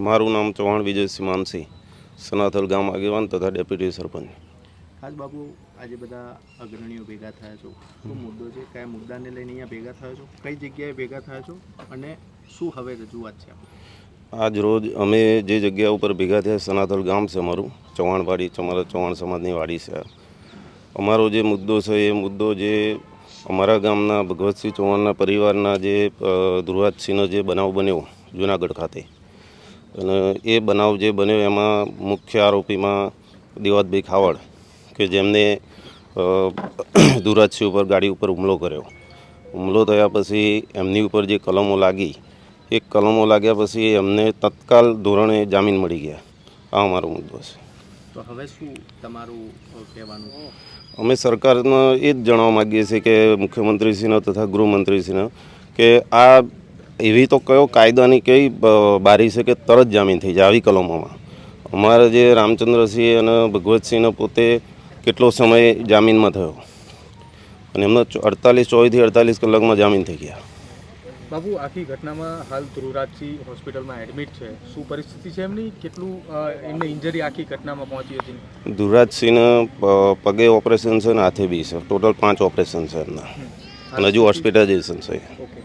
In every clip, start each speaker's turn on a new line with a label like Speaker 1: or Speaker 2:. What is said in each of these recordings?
Speaker 1: મારું નામ ચૌહાણ વિજયસિંહ માનસિંહ, સનાથલ ગામ આગેવાન તથા ડેપ્યુટી સરપંચ.
Speaker 2: ખાસ બાબુ, આજે બધા અગ્રણીઓ ભેગા થયા છો, શું મુદ્દો છે, કયા મુદ્દાને લઈને અહીંયા ભેગા થયા છો, કઈ જગ્યાએ ભેગા થયા છો અને શું હવે રજૂઆત છે?
Speaker 1: આજ રોજ અમે જે જગ્યા ઉપર ભેગા થયા, સનાથલ ગામ છે અમારું, ચૌહાણવાડી, અમારા ચૌહાણ સમાજની વાડી છે. અમારો જે મુદ્દો છે એ મુદ્દો જે અમારા ગામના ભગવતસિંહ ચૌહાણના પરિવારના જે ધ્રુવરાજસિંહનો જે બનાવ બન્યો જૂનાગઢ ખાતે, અને એ બનાવ જે બન્યો એમાં મુખ્ય આરોપીમાં દેવાતભાઈ ખાવડ કે જેમને ધ્રુવરાજસિંહ ઉપર ગાડી ઉપર હુમલો કર્યો. હુમલો થયા પછી એમની ઉપર જે કલમો લાગી, એક કલમો લાગ્યા પછી એમને તત્કાલ ધોરણે જામીન મળી ગયા. આ અમારો મુદ્દો છે.
Speaker 2: તો હવે શું તમારું કહેવાનું?
Speaker 1: અમે સરકારને એ જ જણાવવા માગીએ છીએ કે મુખ્યમંત્રીશ્રીને તથા ગૃહમંત્રીશ્રીને કે આ એવી તો કયો કાયદાની કઈ બારી છે કે તરત જામીન થઈ જાય આવી કલમોમાં? અમારા જે રામચંદ્રસિંહ અને ભગવતસિંહને પોતે કેટલો સમય જામીનમાં થયો અને એમનો 24 કલાકમાં જામીન થઈ ગયા.
Speaker 3: બાબુ, આખી ઘટનામાં હાલ ધ્રુવરાજસિંહ હોસ્પિટલમાં એડમિટ છે. શું પરિસ્થિતિ છે એમની? કેટલું એમને ઇન્જરી આખી ઘટનામાં પહોંચી હતી?
Speaker 1: ધ્રુવરાજસિંહને પગે ઓપરેશન છે અને હાથે બી છે. ટોટલ 5 ઓપરેશન છે એમના અને હજુ હોસ્પિટલાઇઝેશન છે.
Speaker 2: ઓકે.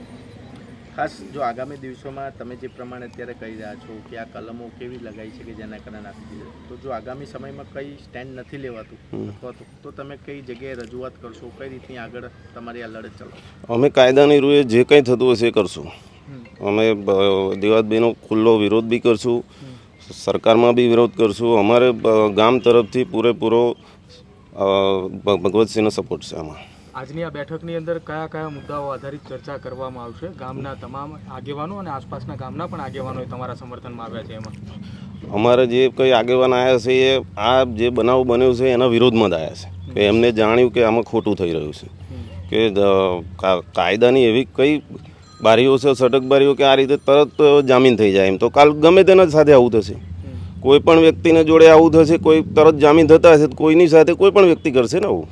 Speaker 2: ખાસ જો આગામી દિવસોમાં તમે જે પ્રમાણે અત્યારે કહી રહ્યા છો કે આ કલમો કેવી લગાઈ છે કે જેના કારણે આપી દીધું, તો જો આગામી સમયમાં કંઈ સ્ટેન્ડ નથી લેવાતું અથવા તો તમે કઈ જગ્યાએ રજૂઆત કરશો, કઈ રીતની આગળ તમારી આ લડત ચલાવશો?
Speaker 1: અમે કાયદાની રૂએ જે કંઈ થતું હશે એ કરશું. અમે દેવાતભાઈનો ખુલ્લો વિરોધ બી કરશું, સરકારમાં બી વિરોધ કરશું. અમારે ગામ તરફથી પૂરેપૂરો ભગવતસિંહનો સપોર્ટ છે આમાં.
Speaker 3: આજની આ બેઠકની અંદર કયા કયા મુદ્દાઓ આધારિત ચર્ચા કરવામાં આવશે? ગામના તમામ આગેવાનો અને આસપાસના ગામના પણ આગેવાનો તમારા સમર્થનમાં આવ્યા છે. એમાં
Speaker 1: અમારે જે કંઈ આગેવાન આવ્યા છે એ આ જે બનાવ બન્યો છે એના વિરોધમાં જ આવ્યા છે કે એમને જાણ્યું કે આમાં ખોટું થઈ રહ્યું છે, કે કાયદાની એવી કઈ બારીઓ છે, સટક બારીઓ કે આ રીતે તરત જામીન થઈ જાય. એમ તો કાલ ગમે તેના સાથે આવું થશે, કોઈ પણ વ્યક્તિને જોડે આવું થશે, કોઈ તરત જામીન થતા હશે, કોઈની સાથે કોઈ પણ વ્યક્તિ કરશે ને આવું.